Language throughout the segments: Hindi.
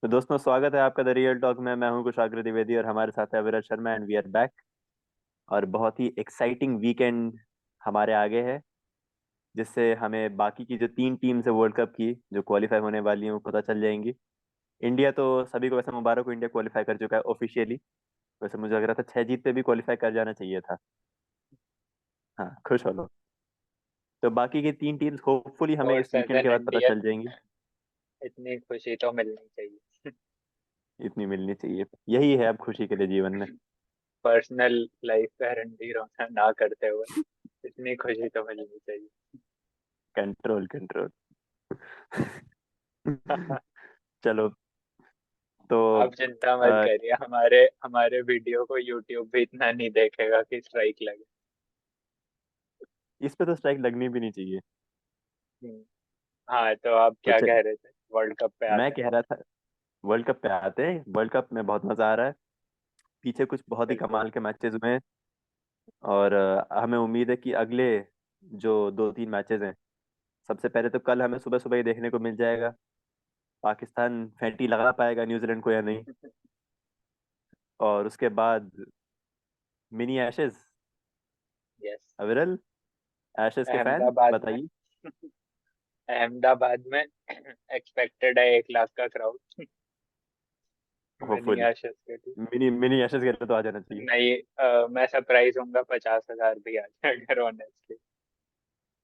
तो दोस्तों, स्वागत है आपका द रियल टॉक में। मैं हूं कुशाग्र द्विवेदी और हमारे साथ है Aviraj Sharma and we are back. और बहुत ही एक्साइटिंग वीकेंड हमारे आगे है, जिससे हमें बाकी की जो तीन टीम्स है वर्ल्ड कप की जो क्वालिफाई होने वाली हैं वो पता चल जाएंगी। इंडिया तो सभी को वैसे मुबारक हो, इंडिया क्वालिफाई कर चुका है ऑफिशियली। वैसे मुझे लग रहा था 6 जीत पे भी क्वालिफाई कर जाना चाहिए था। हाँ, खुश हो लो। तो बाकी की तीन टीम्स होपफुली हमें इस स्पोर्ट्स एज वीकेंड के एन बाद पता चल इंडियन जाएंगी। इतनी खुशी तो मिलनी चाहिए। इतनी मिलनी चाहिए, यही है अब खुशी के लिए जीवन में। पर्सनल लाइफ गारंटी रोना ना करते हुए इतनी खुशी तो मिलनी चाहिए। Control control. चलो। तो आप चिंता मत करिए, हमारे हमारे वीडियो को यूट्यूब भी इतना नहीं देखेगा कि स्ट्राइक लगे। इस पे तो स्ट्राइक लगनी भी नहीं चाहिए। हम्म, हाँ, तो आप तो क्या कह रहे थे? वर्ल्ड कप पे मैं आते हैं। कह रहा था वर्ल्ड कप पे आते हैं। वर्ल्ड कप में बहुत मजा आ रहा है। पीछे कुछ बहुत ही बिल्कुल। कमाल के मैचेस हुए हैं। और हमें उम्मीद है कि अगले जो 2-3 मैचेस हैं, सबसे पहले तो कल हमें सुबह सुबह ही देखने को मिल जाएगा पाकिस्तान फेंटी लगा पाएगा न्यूजीलैंड को या नहीं। और उसके बाद मिनी एशेज। यस। अविरल, एशेज के फैन अहमदाबाद में बताइए। अहमदाबाद में एक्सपेक्टेड है 1 लाख का क्राउड। मिनी होपफुली एशेज के लिए। मिनी मिनी एशेज के लिए तो आ जाना चाहिए। नहीं, मैं सरप्राइज हूँगा 50,000 भी आ जाए अगर ऑनेस्टली।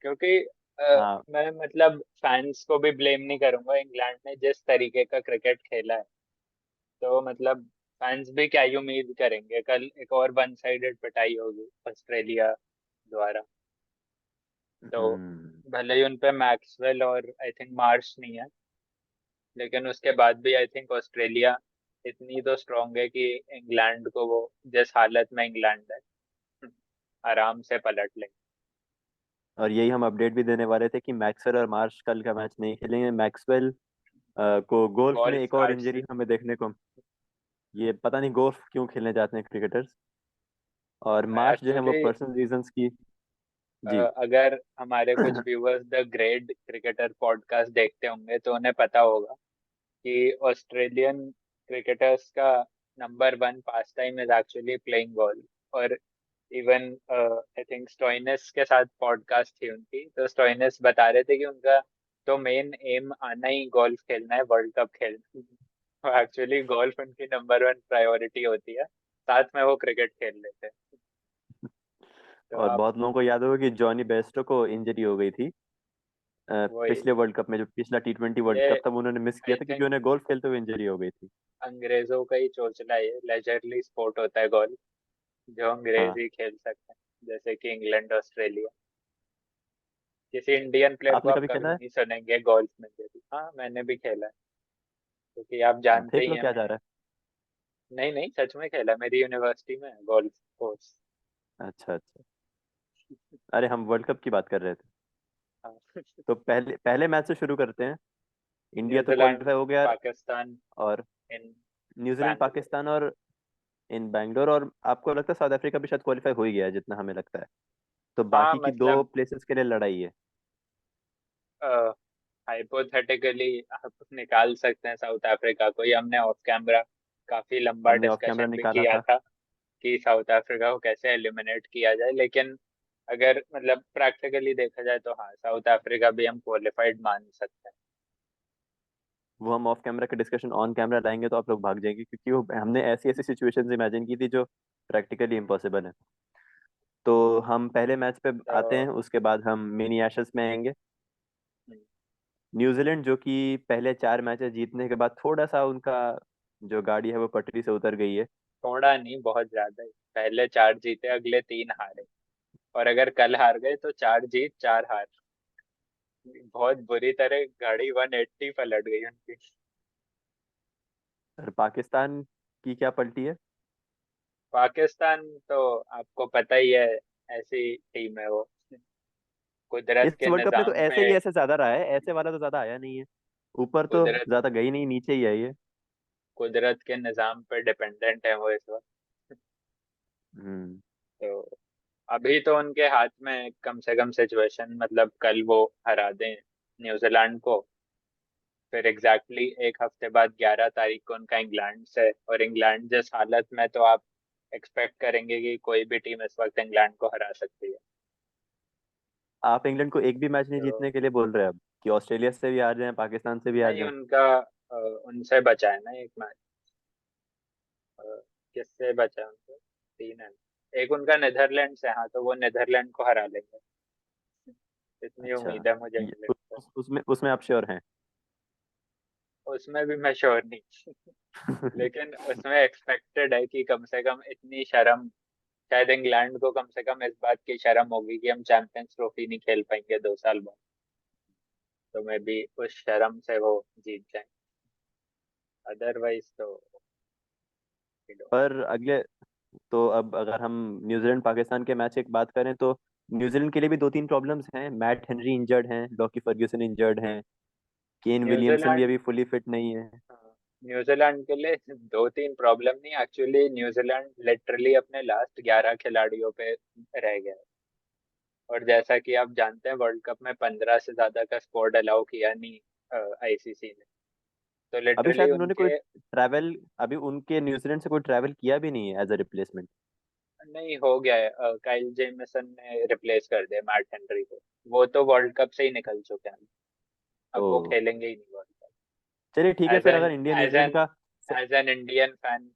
क्योंकि हाँ। मैं मतलब फैंस को भी ब्लेम नहीं करूंगा। इंग्लैंड ने जिस तरीके का क्रिकेट खेला है, तो मतलब फैंस भी क्या ही उम्मीद करेंगे? कल एक और वन साइडेड पिटाई होगी ऑस्ट्रेलिया द्वारा। तो हम्म। भले ही उनपे मैक्सवेल और आई थिंक मार्श नहीं है, लेकिन उसके बाद भी आई थिंक ऑस्ट्रेलिया इतनी तो स्ट्रांग है कि इंग्लैंड को वो जिस हालत में इंग्लैंड है आराम से पलट लेंगे। और यही हम अपडेट भी देने वाले थे कि मैक्सवेल और मार्श कल का मैच नहीं खेलेंगे। मैक्सवेल को गोल्फ में गोल्फ एक और कार्ड से इंजरी हमें देखने को, ये पता नहीं गोल्फ क्यों खेलने जाते हैं क्रिकेटर्स। और मार्श जो है वो एक्चुअली पर्सनल रीजंस की। जी। अगर हमारे कुछ viewers the great cricketer podcast देखते होंगे तो उन्हें पता होगा कि ऑस्ट्रेलियन क्रिकेटर्स का number one pass time is actually playing golf. और इवन आई थिंक स्टोइनिस के साथ पॉडकास्ट थी उनकी, तो स्टोइनिस बता रहे थे कि उनका तो मेन एम आना ही गोल्फ खेलना है, वर्ल्ड कप खेलना है। तो एक्चुअली गोल्फ उनकी नंबर वन प्रायोरिटी होती है, साथ में वो क्रिकेट खेल लेते हैं। तो और आप बहुत लोगों को याद होगा कि जॉनी बेस्टो को इंजरी हो गई थी वही, पिछले वर्ल्ड कप में। जो पिछला T20 वर्ल्ड ये कप था वो उन्होंने मिस किया आई था क्योंकि थिंक उन्हें गोल्फ खेलते हुए इंजरी हो गई थी। अंग्रेजों का ही चोचला है, ये लेजरली स्पोर्ट होता है गोल्फ, जो अंग्रेज हाँ। ही खेल सकते हैं, जैसे कि इंग्लैंड ऑस्ट्रेलिया। किसी इंडियन प्लेयर को आपने आप कभी कभी खेला है? नहीं सुनेंगे गोल्फ में जरूर। हाँ, मैंने भी खेला है, क्योंकि आप जानते देख ही लो हैं क्या जा मैं। रहा नहीं नहीं, सच में खेला, मेरी यूनिवर्सिटी में गोल्फ कोर्स। है। अच्छा अच्छा। अरे हम वर्ल्ड कप की बात कर रहे थे। हाँ। तो पहले पहले मैच से शुरू करते हैं। इंडिया तो न्यूजीलैंड क्वालिफाई हो गया। पाकिस्तान और इन न्यूजीलैंड बैंगलोर। पाकिस्तान और इन बैंगलोर। और आपको लगता है साउथ अफ्रीका भी शायद क्वालिफाई हो ही गया है जितना हमें लगता है। तो हाँ बाकी की दो मतलब प्लेसेस के लिए लड़ाई है। हाइपोथेटिकली आप निकाल सकते हैं साउथ अफ्रीका को, ये हमने ऑफ कैमरा काफी लंबा हमने ऑफ कैमरा डिस्कशन भी निकाला किया था। था कि साउथ अफ्रीका को कैसे एलिमिनेट किया जाए। लेकिन अगर मतलब प्रैक्टिकली देखा जाए तो हाँ, साउथ अफ्रीका भी हम क्वालिफाइड मान सकते हैं। वो हम ऑफ कैमरा के डिस्कशन ऑन कैमरा लाएंगे तो आप लोग भाग जाएंगे, क्योंकि वो हमने ऐसी ऐसी सिचुएशंस इमेजिन की थी जो प्रैक्टिकली इम्पॉसिबल है। तो हम पहले मैच पे आते हैं, तो उसके बाद हम मिनी एशेस में आएंगे। हम्म, न्यूजीलैंड जो कि पहले 4 मैचेस जीतने के बाद थोड़ा सा उनका जो गाड़ी है वो पटरी से उतर गई है। थोड़ा नहीं, बहुत ज्यादा ही। पहले 4 जीते, अगले 3 हारे। और अगर कल हार गए तो 4 जीत 4 हार। बहुत बुरी तरह गाड़ी 180 पलट गई उनकी। और पाकिस्तान की क्या पलटी है। पाकिस्तान तो आपको पता ही है, ऐसी टीम है वो। कुदरत इस के वर्ल्ड कप में तो निजाम ऐसे ही में, ऐसे ज्यादा रहा है, ऐसे वाला तो ज्यादा आया नहीं है। ऊपर तो कुदरत ज्यादा गई नहीं, नीचे ही आई है। कुदरत के निजाम पे डिपेंडेंट है वो इस वक्त। हम्म। तो अभी तो उनके हाथ में कम से कम सिचुएशन, मतलब कल वो हरा दें न्यूजीलैंड को, फिर एग्जैक्टली एक हफ्ते बाद 11 तारीख को उनका इंग्लैंड से, और इंग्लैंड जिस हालत में, तो आप एक्सपेक्ट करेंगे कि कोई भी टीम इस वक्त इंग्लैंड को हरा सकती है। आप इंग्लैंड को एक भी मैच नहीं जीतने तो के लिए बोल रहे हैं अब, कि ऑस्ट्रेलिया से भी हार जाए, पाकिस्तान से भी हार नहीं, जाए? उनका उनसे बचा है ना एक मैच। किससे बचा है उनको? 3 है। एक उनका नीदरलैंड से, हाँ, तो वो नीदरलैंड को हरा लेंगे। इतनी अच्छा। उम्मीद है मुझे ये, इंग्लैंड से। उसमें उसमें आप श्योर हैं? उसमें भी मैं श्योर नहीं। लेकिन उसमें एक्सपेक्टेड है कि कम से कम इतनी शर्म, शायद इंग्लैंड को कम से कम इस बात की शर्म होगी कि हम चैंपियंस ट्रॉफी नहीं खेल पाएंगे 2 साल बाद। तो मैं भी उस शर्म से वो जीत जाए, अदरवाइज तो we don't पर अगले, तो अब अगर हम न्यूजीलैंड पाकिस्तान के मैच की बात करें तो न्यूजीलैंड के लिए भी दो तीन प्रॉब्लम्स हैं। मैट हेनरी इंजर्ड हैं, लॉकी फर्ग्यूसन इंजर्ड हैं, केन विलियमसन भी न्यूजीलैंड, अभी फुली फिट नहीं है। हाँ, न्यूजीलैंड के लिए 2-3 प्रॉब्लम नहीं, एक्चुअली न्यूजीलैंड लिटरली अपने लास्ट 11 खिलाड़ियों पे रह गया है। और जैसा कि आप जानते हैं, वर्ल्ड कप में 15 से ज्यादा का स्क्वाड अलाउ किया नहीं आईसीसी ने। तो अभी लिटरली शायद उन्होंने कोई उनके, ट्रैवल, अभी उनके न्यूजीलैंड से कोई ट्रैवल किया भी नहीं है एज अ रिप्लेसमेंट। नहीं, हो गया है, काइल जेमिसन ने रिप्लेस कर दिया मैट हेनरी को। वो तो वर्ल्ड कप से ही निकल चुके हैं। ओ, अब वो खेलेंगे ही नहीं वर्ल्ड चलिए ठीक कप। है एज फिर, एन अगर इंडिया एज न्यूजीलैंड एन का as an Indian fan,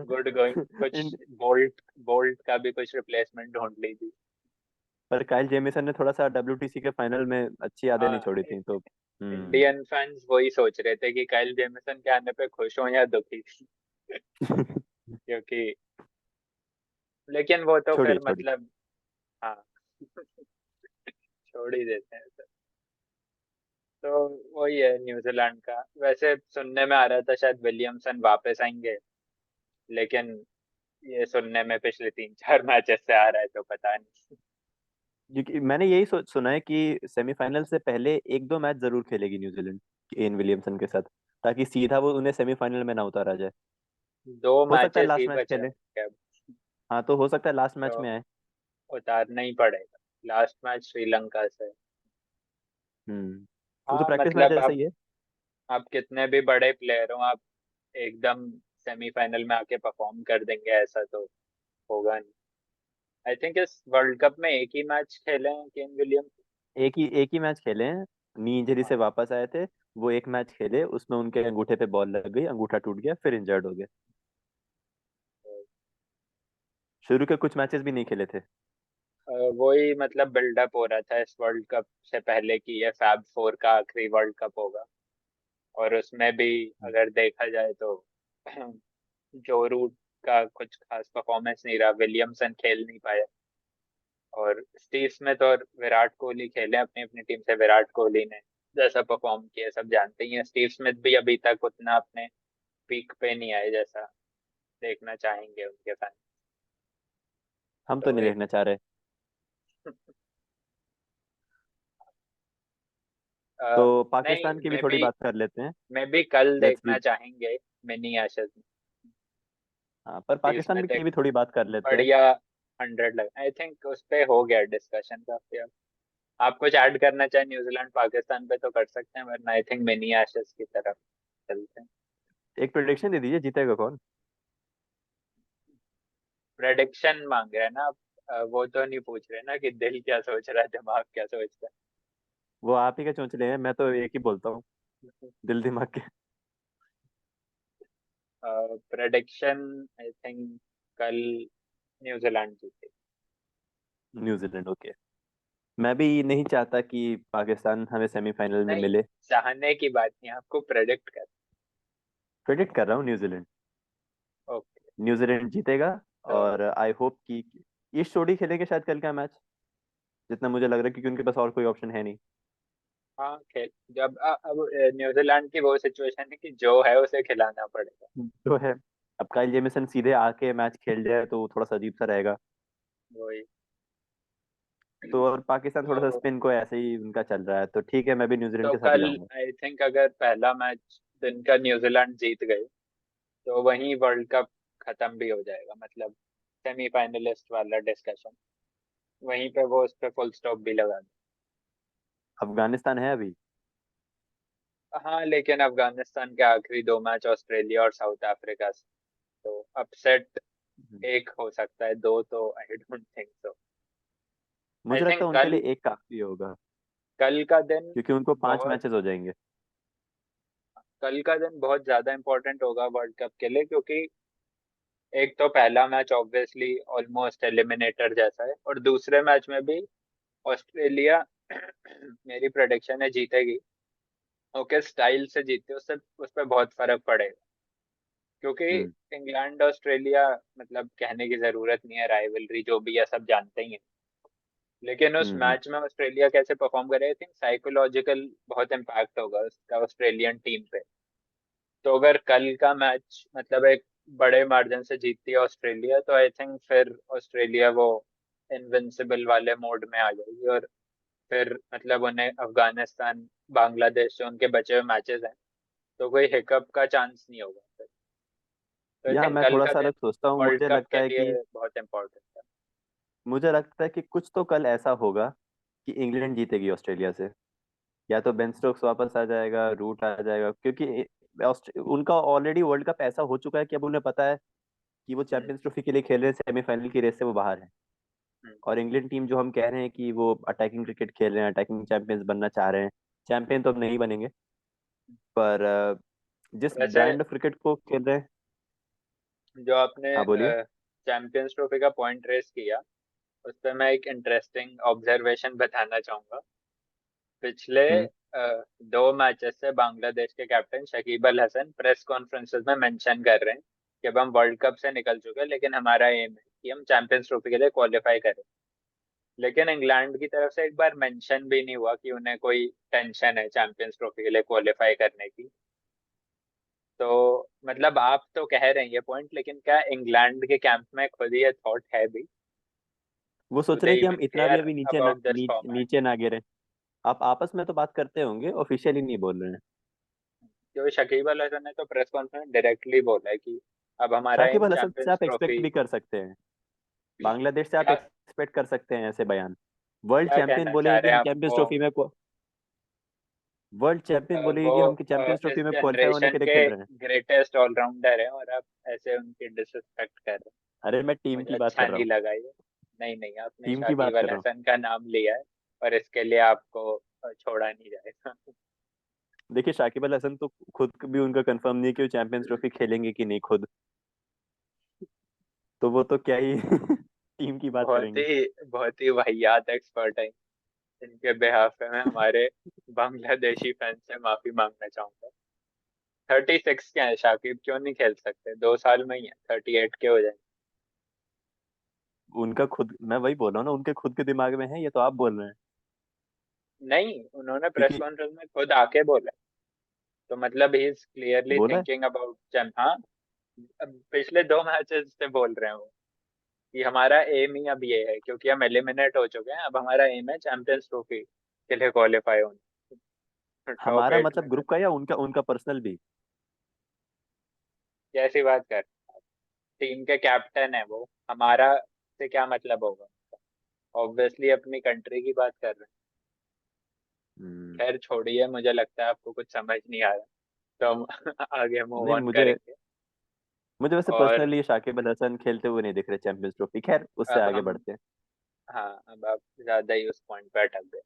good going, कुछ इंड- बोल्ट बोल्ट का भी कुछ रिप्लेसमेंट ढूंढ लीजिए। पर काइल जेमिसन ने थोड़ा सा WTC के फाइनल में अच्छी यादें नहीं हाँ, छोड़ी थी तो। हम्म। इंडियन फैंस वही सोच रहे थे कि काइल जेमिसन के आने पे खुश हो या दुखी। क्योंकि, लेकिन वो तो छोड़िए फिर छोड़िए। मतलब, हाँ, छोड़ ही देते हैं सर। तो वही है न्यूजीलैंड का। वैसे सुनने में आ रहा था शायद विलियमसन वापस आएंगे, लेकिन ये सुनने में पिछले 3-4 मैचेस से आ रहा है, तो पता नहीं। क्योंकि मैंने यही सुना है कि सेमीफाइनल से पहले एक दो मैच जरूर खेलेगी न्यूजीलैंड केन विलियमसन के साथ, ताकि सीधा वो उन्हें सेमीफाइनल में ना उतारा जाए। दो हो सकता है मैचेस ही लास्ट मैच बचे खेले। हैं अब। हाँ, तो हो सकता है लास्ट मैच तो में आए। उतारना ही पड़ेगा। लास्ट मैच श्रीलंका से। हम्म। वो तो हाँ, प्रैक्टिस मैच मतलब ऐसा ही है। आप कितने भी बड़े प्लेयर हो, आप एकदम सेमीफाइनल में आके परफॉर्म कर देंगे ऐसा तो होगा नहीं। आई थिंक इस वर्ल्ड कप में एक ही मैच खेले हैं केन विलियम्स। एक ही मैच खेले हैं, नी इंजरी से वापस आए थे। वो एक मैच खेले, उसमें उनके अंगूठे पे बॉल लग गई, अंगूठा टूट गया, फिर इंजर्ड हो गए। शुरू के कुछ मैचेस भी नहीं खेले थे। वही मतलब बिल्डअप हो रहा था इस वर्ल्ड कप से पहले कि ये फैब फोर का आखिरी वर्ल्ड कप होगा। और उसमें भी अगर देखा जाए तो जो रूट का कुछ खास परफॉर्मेंस नहीं रहा, विलियमसन खेल नहीं पाया। और स्टीव स्मिथ और विराट कोहली खेले अपनी अपनी टीम से। विराट कोहली ने जैसा परफॉर्म किया सब जानते ही हैं। स्टीव स्मिथ भी अभी तक उतना अपने पीक पे नहीं आए जैसा देखना चाहेंगे उनके फैन। हम तो तो नहीं एक देखना चाह रहे। तो नहीं, पाकिस्तान की भी थोड़ी बात कर लेते हैं। मे बी कल लेट्स देखना बी। चाहेंगे मिनी एशेज में। हाँ, पर स्टीव पाकिस्तान स्मिथ की एक भी थोड़ी बात कर लेते हैं। बढ़िया 100 लग, आई थिंक उस पे हो गया डिस्कशन काफी। अब आप कुछ ऐड करना चाहें न्यूजीलैंड पाकिस्तान पे तो कर सकते हैं, वरना आई थिंक मिनी एशेज की तरफ चलते हैं। एक प्रेडिक्शन दे दीजिए, जीतेगा कौन? प्रेडिक्शन मांग रहे हैं ना आप? वो तो नहीं पूछ रहे ना कि दिल क्या सोच रहा है, दिमाग क्या सोच रहा वो आप ही के चोंच रहे हैं, मैं तो एक ही बोलता हूँ, है। दिल दिमाग के। प्रेडिक्शन, आई थिंक कल न्यूजीलैंड जीते। New Zealand, okay. मैं भी नहीं चाहता कि पाकिस्तान हमें सेमीफाइनल में नहीं, मिले। चाहने की बात नहीं, आपको प्रेडिक्ट कर। प्रेडिक्ट कर रहा हूँ न्यूजीलैंड। ओके। न्यूजीलैंड जीतेगा। तो और आई होप कि ईस्ट जोड़ी खेलेंगे शायद कल का मैच, जितना मुझे लग रहा है, क्योंकि उनके पास और कोई ऑप्शन है नहीं। हाँ, खेल जब अब न्यूजीलैंड की वो सिचुएशन है कि जो है उसे खिलाना पड़ेगा। जो है, अब काइल जेमिसन सीधे आके मैच खेल जाए तो थोड़ा सा अजीब सा रहेगा। वही। तो और पाकिस्तान थोड़ा सा तो स्पिन को ऐसे ही उनका चल रहा है, तो ठीक है, मैं भी न्यूजीलैंड तो के साथ ही कल जाऊंगा। आई थिंक अगर पहला मैच दिन का न्यूजीलैंड जीत गए, तो वहीं वर्ल्ड कप खत्म भी हो जाएगा, मतलब सेमीफाइनलिस्ट वाला डिस्कशन वहीं पे वो उस पे फुल स्टॉप भी लगा दें। अफगानिस्तान है अभी। हाँ, लेकिन अफगानिस्तान के आखिरी दो मैच ऑस्ट्रेलिया और साउथ अफ्रीका से, तो अपसेट हम्म। एक हो सकता है, दो तो आई डोंट थिंक सो। आई मुझे लगता थिंक है उनके लिए एक काफी होगा, कल का दिन क्योंकि उनको 5 बहुत मैचेस हो जाएंगे। कल का दिन बहुत ज्यादा इंपॉर्टेंट होगा वर्ल्ड कप के लिए, क्योंकि एक तो पहला मैच ऑब्वियसली ऑलमोस्ट एलिमिनेटर जैसा है, और दूसरे मैच में भी ऑस्ट्रेलिया मेरी प्रेडिक्शन है जीतेगी। ओके, स्टाइल से जीतती है, उससे उस पर बहुत फर्क पड़ेगा, क्योंकि हम्म। इंग्लैंड ऑस्ट्रेलिया मतलब कहने की जरूरत नहीं है, राइवलरी जो भी है सब जानते ही हैं। लेकिन उस हम्म। मैच में ऑस्ट्रेलिया कैसे परफॉर्म करे, आई थिंक साइकोलॉजिकल बहुत इम्पैक्ट होगा उसका ऑस्ट्रेलियन टीम पे। तो अगर कल का मैच मतलब एक बड़े मार्जिन से जीतती है ऑस्ट्रेलिया, तो आई थिंक फिर ऑस्ट्रेलिया वो इनविंसिबल वाले मोड में आ जाएगी, और फिर मतलब उन्हें अफगानिस्तान, बांग्लादेश जो उनके बचे हुए मैचेस हैं, तो कोई हिकअप का चांस नहीं होगा फिर। तो आई यहाँ थिंक मैं कल थोड़ा का सा दिन अलग सोचता हूँ। वर्ल्ड कप के लिए बहुत इंपॉर्टेंट है। मुझे लगता है कि कुछ तो कल ऐसा होगा कि इंग्लैंड जीतेगी ऑस्ट्रेलिया से। या तो बेन स्टोक्स वापस आ जाएगा, रूट आ जाएगा, क्योंकि उनका ऑलरेडी वर्ल्ड कप ऐसा हो चुका है कि अब उन्हें पता है कि वो हम्म, चैंपियंस ट्रॉफी के लिए खेल रहे हैं, सेमीफाइनल की रेस से वो बाहर है। हम्म, और इंग्लैंड टीम जो हम कह रहे हैं कि वो अटैकिंग क्रिकेट खेल रहे हैं, अटैकिंग चैंपियंस बनना चाह रहे हैं, चैंपियन तो अब नहीं बनेंगे, पर जिस वैसे ब्रांड ऑफ क्रिकेट को खेल रहे हैं। जो आपने हाँ बोलिए। चैंपियंस ट्रॉफी का पॉइंट रेस किया, उस पर मैं एक इंटरेस्टिंग ऑब्जर्वेशन बताना चाहूंगा। पिछले हम्म। दो मैचेस से बांग्लादेश के captain Shakib Al Hasan press conferences में मेंशन कर रहे हैं कि अब हम वर्ल्ड कप से निकल चुके हैं, लेकिन हमारा एम है कि हम चैंपियंस ट्रॉफी के लिए क्वालिफाई करें। लेकिन इंग्लैंड की तरफ से एक बार मेंशन भी नहीं हुआ कि उन्हें कोई टेंशन है चैंपियंस ट्रॉफी के लिए क्वालिफाई करने की। तो मतलब आप तो कह रहे हैं ये पॉइंट, लेकिन क्या इंग्लैंड के कैंप में खुद ये थॉट है भी? वो डू सोच रहे दे हैं कि हम इवन इतना भी केयर अभी अबाउट दिस फॉर्मेट? नीचे ना गिरे। आप आपस में तो बात करते होंगे, ऑफिशियली नहीं बोल रहे हैं। जो शकीब अल हसन ने तो प्रेस कॉन्फ्रेंस डायरेक्टली बोला है कि अब हमारा शाकिब एम अल हसन से चैंपियंस आप एक्सपेक्ट ट्रॉफी। भी कर सकते हैं, बांग्लादेश से आप क्या एक्सपेक्ट कर सकते हैं ऐसे बयान। वर्ल्ड क्या चैंपियन कहना चाह बोलेगा कि रहे हम हैं आप चैंपियंस वो? ट्रॉफी में वर्ल्ड चैंपियन बोलेगी वो कि हम चैंपियंस ट्रॉफी इस में क्वालिफाई होने जनरेशन के लिए के खेल रहे हैं। ग्रेटेस्ट ऑलराउंडर हैं, और आप ऐसे उनकी डिसरिस्पेक्ट कर रहे हैं। अरे मैं टीम मुझे की बात अच्छा कर रहा नहीं हूँ। लगा ये। नहीं नहीं, आपने टीम की शाकिब बात अल कर रहा हूँ। हसन का नाम लिया है, और इसके लिए आपको छोड़ा नहीं जाएगा। देखिए, शाकिब अल हसन तो खुद भी उनका कंफर्म नहीं है कि वो चैंपियंस ट्रॉफी खेलेंगे कि नहीं खुद। तो वो तो क्या ही टीम की बात करेंगे। बहुत ही वाहियात एक्सपर्ट है। इनके बिहाफ पे मैं हमारे बांग्लादेशी फैंस से माफी मांगना चाहूंगा। 36 के हैं शाकिब, क्यों नहीं खेल सकते? 2 साल में ही है, 38 के हो जाए। उनका खुद, मैं वही बोल रहा हूँ ना, उनके खुद के दिमाग में है, ये तो आप बोल रहे हैं। नहीं, उन्होंने प्रेस क्योंकि कॉन्फ्रेंस में खुद आके बोला। तो मतलब ही इज क्लियरली बोला है। Thinking about charm. हाँ, अब पिछले दो मैचेस से बोल रहे हैं वो कि हमारा एम ही अब ये है, क्योंकि हम एलिमिनेट हो चुके हैं, अब हमारा एम है चैंपियंस ट्रॉफी के लिए क्वालिफाई होना, टॉप हमारा 8 में मतलब ग्रुप का या उनका उनका पर्सनल भी? कैसी बात कर? टीम के कैप्टन है वो, हमारा से क्या मतलब होगा? ऑब्वियसली अपनी कंट्री की बात कर रहे हैं। हम्म। खैर छोड़िए, मुझे लगता है आपको कुछ समझ नहीं आ रहा, तो हम आगे मूव नहीं, ऑन मुझे करेंगे। मुझे वैसे और पर्सनली शाकिब अल हसन खेलते हुए नहीं दिख रहे चैंपियंस ट्रॉफी। खैर, उससे अब आगे हम, बढ़ते हैं। हाँ, अब आप ज्यादा ही उस पॉइंट पे अटक गए।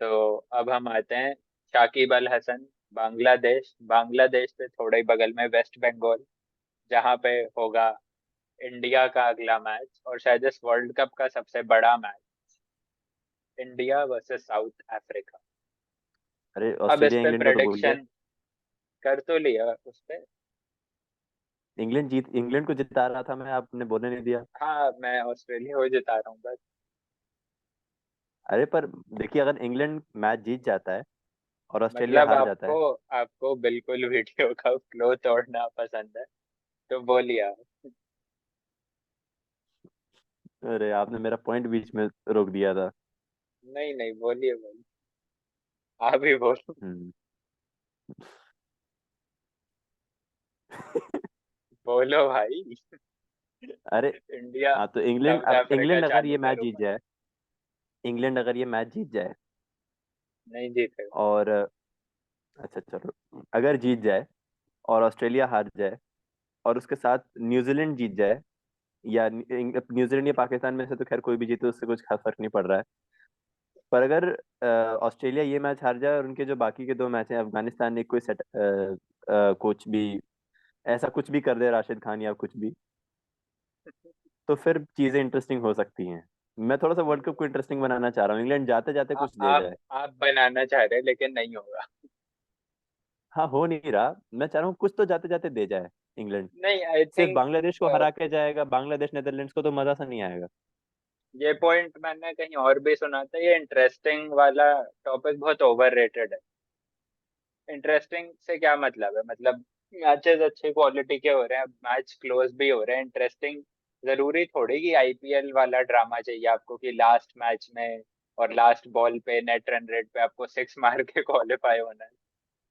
तो अब हम आते हैं शाकिब अल हसन, बांग्लादेश। बांग्लादेश से थोड़े ही बगल में वेस्ट बंगाल, जहाँ पे होगा इंडिया का अगला मैच, और शायद इस वर्ल्ड कप का सबसे बड़ा match, India versus south Africa. अरे, अब इस ऑस्ट्रेलिया पे इंग्लैंड को तो भूल गए। प्रेडिक्शन कर तो लिया उस पे। इंग्लैंड को जिता रहा था मैं, आपने बोलने नहीं दिया। हाँ, मैं ऑस्ट्रेलिया को जिता रहा हूँ बस। अरे पर देखिए, अगर इंग्लैंड मैच जीत जाता है और ऑस्ट्रेलिया मतलब हार जाता आपको है। आपको बिल्कुल वीडियो का फ्लो तोड़ना पसंद है, तो बोलिए आप। अरे, आपने मेरा पॉइंट बीच में रोक दिया था। नहीं नहीं, बोलिए बोलिए, आप ही बोलो। हम्म। बोलो भाई। अरे, इंडिया हाँ तो इंग्लैंड, साउथ अफ्रीका इंग्लैंड अगर ये चालू मैच करो जीत भाई। जाए, इंग्लैंड अगर ये मैच जीत जाए नहीं जीतेगा। और अच्छा चलो, अगर जीत जाए और ऑस्ट्रेलिया हार जाए और उसके साथ न्यूजीलैंड जीत जाए, या न्यूजीलैंड या पाकिस्तान में से तो खैर कोई भी जीते उससे कुछ खास फर्क नहीं पड़ रहा है, पर अगर ऑस्ट्रेलिया ये मैच हार जाए और उनके जो बाकी के दो मैच हैं, अफगानिस्तान ने कोई सेट कुछ भी ऐसा कुछ भी कर दे, राशिद खान या कुछ भी, तो फिर चीजें इंटरेस्टिंग हो सकती हैं। मैं थोड़ा सा वर्ल्ड कप को इंटरेस्टिंग बनाना चाह रहा हूँ, इंग्लैंड जाते जाते कुछ दे आप जाए। आप बनाना चाह रहे हैं लेकिन नहीं होगा। हाँ, हो नहीं रहा, मैं चाह रहा हूँ कुछ तो जाते जाते दे जाए इंग्लैंड। नहीं, आई सिर्फ थिंक बांग्लादेश को हरा के जाएगा, बांग्लादेश नेदरलैंड्स को तो मजा सा नहीं आएगा। ये पॉइंट मैंने कहीं और भी सुना था, ये इंटरेस्टिंग वाला टॉपिक बहुत ओवररेटेड है। इंटरेस्टिंग से क्या मतलब है? मतलब मैचेस अच्छे क्वालिटी के हो रहे हैं, मैच क्लोज भी हो रहे हैं, इंटरेस्टिंग। जरूरी थोड़ी कि आईपीएल वाला ड्रामा चाहिए आपको कि लास्ट मैच में और लास्ट बॉल पे नेट रन रेट पे आपको सिक्स मार के क्वालिफाई होना है।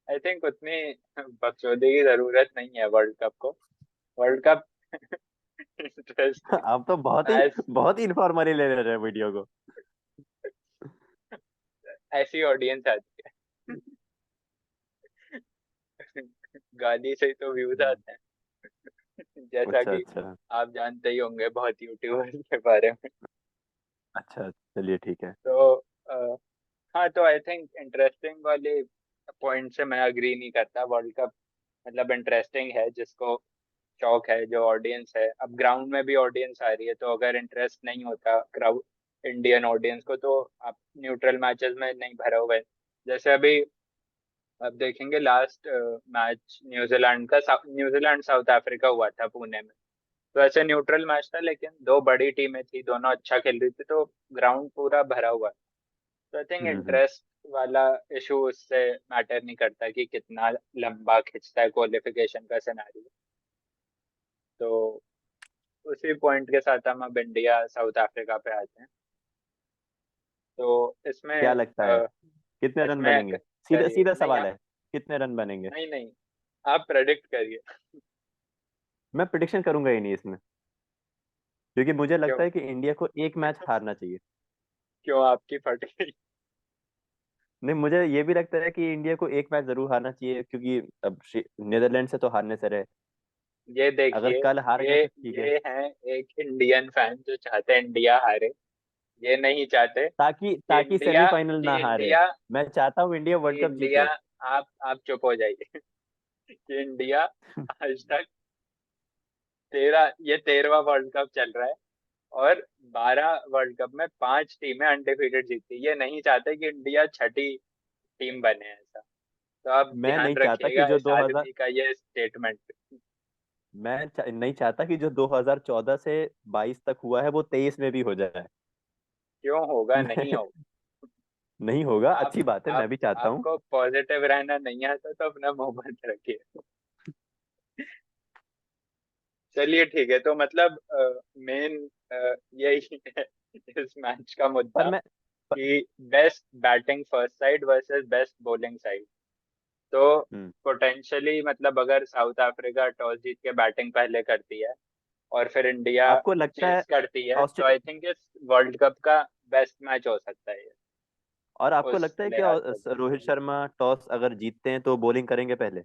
आई थिंक उतनी बकचोदी की जरूरत नहीं है वर्ल्ड कप को। वर्ल्ड कप इंटरेस्टिंग आप तो मैच, बहुत ही इन्फॉर्मली ले रहे हैं वीडियो को। ऐसी ऑडियंस आती है। गाली से ही तो व्यूज आते हैं, जैसा अच्छा कि अच्छा। आप जानते ही होंगे बहुत यूट्यूबर्स के बारे में। अच्छा चलिए ठीक है। तो हाँ, तो आई थिंक इंटरेस्टिंग वाले पॉइंट से मैं अग्री नहीं करता। वर्ल्ड कप मतलब इंटरेस्टिंग है जिसको शौक है, जो ऑडियंस है। अब ग्राउंड में भी ऑडियंस आ रही है, तो अगर इंटरेस्ट नहीं होता क्राउड इंडियन ऑडियंस को, तो आप न्यूट्रल मैचेस में नहीं भरे हुए। जैसे अभी अब देखेंगे लास्ट मैच न्यूजीलैंड का, न्यूजीलैंड साउथ अफ्रीका हुआ था पुणे में। तो ऐसे न्यूट्रल मैच था, लेकिन दो बड़ी टीमें थी, दोनों अच्छा खेल रही थी, तो ग्राउंड पूरा भरा हुआ था। तो आई थिंक हम्म। इंटरेस्ट वाला इशू उससे मैटर नहीं करता कि कितना लंबा खिंचता है क्वालिफिकेशन का सिनारियो। तो उसी पॉइंट के साथ हम अब इंडिया साउथ अफ्रीका पे आते हैं। तो क्या इसमें लगता है कितने रन इसमें बनेंगे? सीधा करिए, सीधा नहीं सवाल आप, है, कितने रन बनेंगे? नहीं नहीं, आप प्रेडिक्ट करिए। मैं प्रिडिक्शन करूंगा ही नहीं इसमें, क्योंकि मुझे क्यों? लगता है कि इंडिया को एक मैच हारना चाहिए। क्यों आपकी फट गई? नहीं, मुझे ये भी लगता है कि इंडिया को एक मैच जरूर हारना चाहिए, क्योंकि अब नीदरलैंड से तो हारने से रहे। ये अगर देखिए, कल हार ये गए तो ठीक है। ये हैं एक इंडियन फैन जो चाहते हैं इंडिया हारे। ये नहीं चाहते ताकि कि ताकि इंडिया सेमीफाइनल ना कि हारे। इंडिया मैं चाहता हूँ इंडिया वर्ल्ड कि कप इंडिया जीते। आप चुप हो जाइए। कि इंडिया आज तक ये 13वां वर्ल्ड कप चल रहा है, और 12 वर्ल्ड कप में 5 टीमें अनडिफीटेड जीती। ये नहीं चाहते कि इंडिया छठी टीम बने ऐसा। तो आप मैं ध्यान नहीं चाहता कि रखिएगा जो इस 2000 आदमी का ये स्टेटमेंट। नहीं चाहता कि जो 2014 से 22 तक हुआ है वो 23 में भी हो जाए। क्यों होगा? नहीं मैं होगा। नहीं होगा, आप अच्छी बात है, मैं आप भी चाहता हूँ। आपको पॉजिटिव रहना नहीं आता तो अपना मुंह बंद रखिए। चलिए ठीक है, तो मतलब मेन यही है इस मैच का पर मुद्दा, मैं प, कि best batting first side versus best bowling side. तो हम्म, पोटेंशियली मतलब अगर साउथ अफ्रीका टॉस जीत के बैटिंग पहले करती है और फिर इंडिया आपको लगता है चेस करती है, तो ऑस्ट्रे आई थिंक इस वर्ल्ड कप का बेस्ट मैच हो सकता है ये, और आपको उस लगता है कि लिहाज से। रोहित शर्मा टॉस अगर जीतते हैं तो बॉलिंग करेंगे पहले?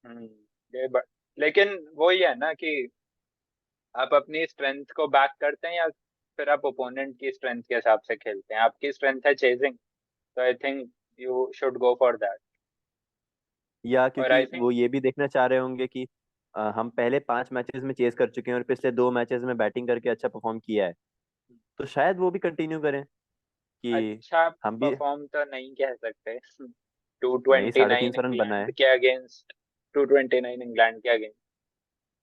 हम्म, लेकिन वही है ना कि आप अपनी स्ट्रेंथ को बैक करते हैं, या फिर आप ओपोनेंट की स्ट्रेंथ के हिसाब से खेलते हैं? आपकी स्ट्रेंथ है चेजिंग, तो I think you should go for that. या और क्योंकि आई थिंक वो ये भी देखना चाह रहे होंगे कि हम पहले 5 मैचेस में चेस कर चुके हैं और पिछले 2 मैचेस में बैटिंग करके अच्छा परफॉर्म किया है, तो शायद वो भी कंटिन्यू करें कि अच्छा हम भी। परफॉर्म तो नहीं कह सकते। टू नहीं, ट्वेंटी साढ़े तीन नाइन सौ रन बनाए। इंग्लैंड के अगेंस्ट, 229 इंग्लैंड के अगेंस्ट।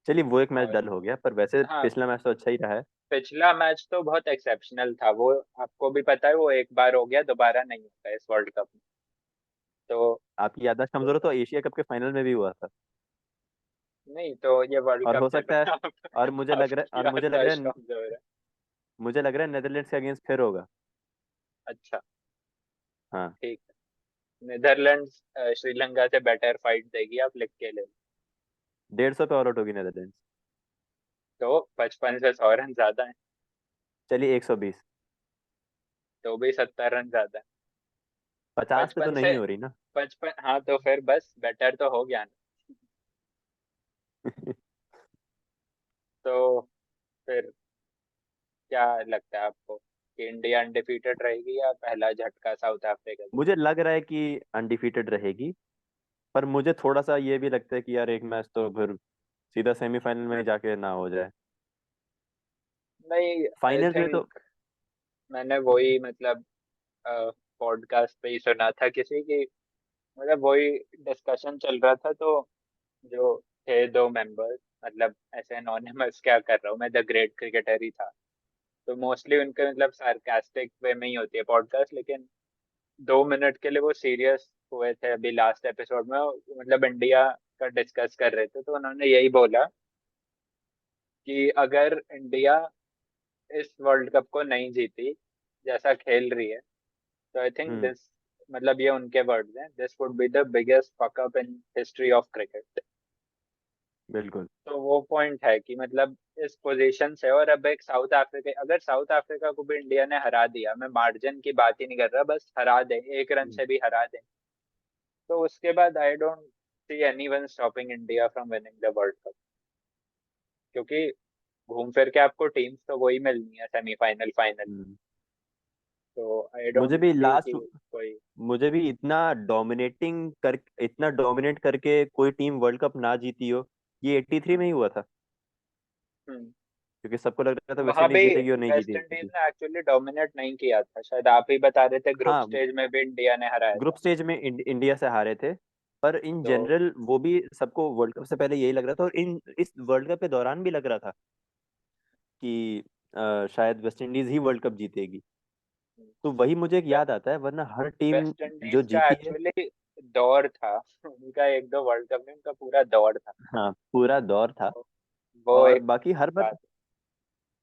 चलिए वो एक मैच और डल हो गया, पर वैसे हाँ, पिछला मैच तो अच्छा ही रहा है। पिछला मैच तो बहुत एक्सेप्शनल था वो। आपको भी पता है वो एक बार हो गया, दोबारा नहीं होता इस वर्ल्ड कप में। तो आपकी याददाश्त कमजोर हो तो एशिया कप के फाइनल में भी हुआ था। नहीं, तो ये वर्ल्ड और कप हो चल सकता है, रहा है। आपकी याददाश्त कमजोर है। मुझे लग रहा है नेदरलैंड्स के अगेंस्ट फिर होगा। अच्छा, हाँ। ठीक है। नीदरलैंड्स श्रीलंका से बेटर फाइट देगी, आप लिख के ले लो। 150 पे ऑल आउट होगी नेदरलैंड्स। तो 55 से 100 रन ज्यादा है, चलिए 120। तो भी 70 रन ज्यादा है। 50 पे तो बचपन से नहीं हो रही ना। 55, हाँ तो फिर बस बेटर तो हो गया ना। तो फिर क्या लगता है आपको कि इंडिया अनडिफीटेड रहेगी या पहला झटका साउथ अफ्रीका को? मुझे लग रहा है कि अनडिफीटेड रहेगी, पर मुझे थोड़ा सा ये भी लगता है कि यार एक मैच तो फिर सीधा सेमीफाइनल में जाके ना हो जाए। नहीं, आई फाइनल में तो थिंक मैंने वही मतलब पॉडकास्ट पे ही सुना था किसी की, मतलब वही डिस्कशन चल रहा था, तो जो थे दो मेंबर्स, मतलब ऐसे एनोनिमस क्या कर रहा हूँ मैं, द ग्रेट क्रिकेटर ही था, तो मोस्टली उनके मतलब सार्कास्टिक वे में ही होती है पॉडकास्ट, लेकिन 2 मिनट के लिए वो सीरियस हुए थे अभी लास्ट एपिसोड में, मतलब इंडिया का डिस्कस कर रहे थे, तो उन्होंने यही बोला कि अगर इंडिया इस वर्ल्ड कप को नहीं जीती जैसा खेल रही है, तो आई थिंक हम्म। दिस, मतलब ये उनके वर्ड्स हैं, this would be the biggest fuck up in history of cricket. बिल्कुल। तो वो पॉइंट है कि मतलब इस पोजीशन से, और अब एक साउथ अफ्रीका, अगर साउथ अफ्रीका को भी इंडिया ने हरा दिया, मैं मार्जिन की बात ही नहीं कर रहा, बस हरा दे, 1 रन हम्म। से भी हरा दे, तो उसके बाद I don't see anyone stopping India from winning the world cup, क्योंकि घूम फिर के आपको टीम्स तो वही मिलनी है सेमीफाइनल फाइनल, हम्म। तो आई मुझे डोंट भी सी लास्ट कि कोई। मुझे भी इतना डोमिनेट करके कोई टीम वर्ल्ड कप ना जीती हो, ये 83 में हम्म। ही हुआ था। हम्म। क्योंकि सबको लग रहा था वेस्ट वहां भी इंडीज जीतेगी और नहीं वेस्ट इंडीज जीतेगी। ने एक्चुअली डोमिनेट नहीं किया था, शायद आप ही बता रहे थे, ग्रुप हाँ, स्टेज में भी इंडिया ने हराया ग्रुप था। स्टेज में इंडिया से हारे थे। पर इन तो जनरल वो भी सबको वर्ल्ड कप से पहले यही लग रहा था, और इन इस वर्ल्ड कप के दौरान भी लग रहा था कि शायद वेस्ट इंडीज ही वर्ल्ड कप जीतेगी। तो वही मुझे एक याद आता है, वरना हर टीम वेस्ट जो इंडीज का जीती है। एक्चुअली दौर था, उनका एक दो वर्ल्ड कप में उनका पूरा दौर था। हाँ, पूरा दौर था। तो वो और एक बाकी हर बार बात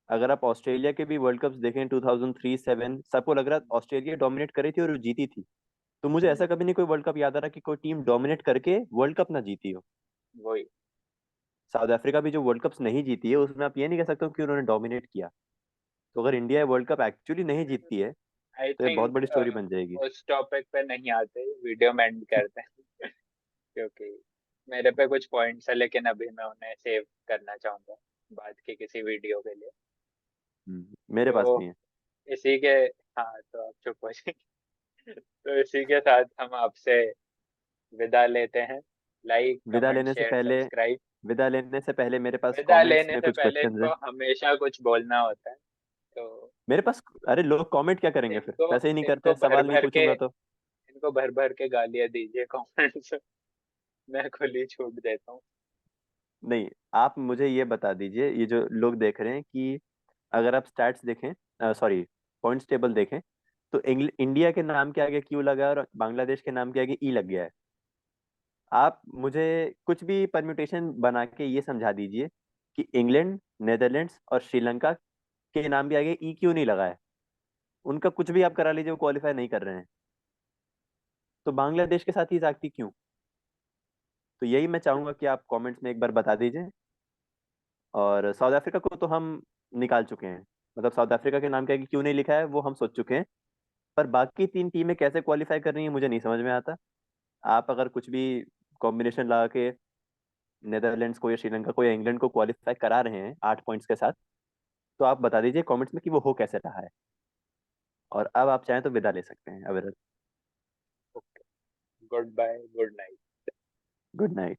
अगर आप ऑस्ट्रेलिया के भी वर्ल्ड कप्स देखें 2003 7, सबको लग रहा है। था ऑस्ट्रेलिया डोमिनेट करी थी और वो जीती थी। तो मुझे ऐसा कभी नहीं कोई वर्ल्ड कप याद आ रहा कि कोई टीम डोमिनेट करके वर्ल्ड कप ना जीती हो। वही। साउथ अफ्रीका भी जो वर्ल्ड कप्स नहीं जीती है, उसमें आप ये नहीं कह सकते हो कि उन्होंने डोमिनेट किया। तो अगर इंडिया वर्ल्ड कप एक्चुअली नहीं जीतती है, आई तो ये बहुत बड़ी थिंक स्टोरी बन जाएगी। उस टॉपिक पे नहीं आते, वीडियो में एंड करते हैं। क्योंकि मेरे पे कुछ पॉइंट्स है, लेकिन अभी मैं उन्हें सेव करना चाहूंगा बाद के किसी वीडियो के लिए। मेरे पास तो भी है। इसी के, हाँ तो आप चुप हो जाइए। तो इसी के साथ हम आपसे विदा लेते हैं। लाइक विदा कमेंट लेने से शेयर पहले सब्सक्राइब। विदा लेने से पहले मेरे पास विदा कमेंट्स लेने में से कुछ पहले क्वेश्चंस हैं। इनको हमेशा कुछ बोलना होता है, तो मेरे पास, अरे लोग कमेंट क्या करेंगे फिर, इनको वैसे ही नहीं इनको करते, भर सवाल नहीं भर के पूछूंगा तो। इनको भर भर के गालियां दीजिए कमेंट्स। मैं खुली छूट देता हूँ। नहीं, आप मुझे ये बता दीजिए, ये जो लोग देख रहे हैं कि अगर आप स्टैट्स देखें, सॉरी, पॉइंट्स टेबल देखें, तो इंडिया के नाम के आगे क्यू लगा है और बांग्लादेश के नाम के आगे ई लग गया है। आप मुझे कुछ भी परम्यूटेशन बना के ये समझा दीजिए कि इंग्लैंड, नेदरलैंड्स और श्रीलंका के नाम के आगे ई क्यों नहीं लगा है। उनका कुछ भी आप करा लीजिए, वो क्वालिफाई नहीं कर रहे हैं। तो बांग्लादेश के साथ ही जागती क्यों? तो यही मैं चाहूंगा कि आप कमेंट्स में एक बार बता दीजिए। और साउथ अफ्रीका को तो हम निकाल चुके हैं, मतलब साउथ अफ्रीका के नाम के आगे क्यों नहीं लिखा है वो हम सोच चुके हैं। पर बाकी 3 टीमें कैसे क्वालिफाई कर रही हैं मुझे नहीं समझ में आता। आप अगर कुछ भी कॉम्बिनेशन लगा के नेदरलैंड्स को या श्रीलंका को या इंग्लैंड को क्वालिफाई करा रहे हैं 8 पॉइंट्स के साथ, तो आप बता दीजिए कमेंट्स में कि वो हो कैसे रहा है। और अब आप चाहें तो विदा ले सकते हैं अविरत। Good bye, good night. Good night.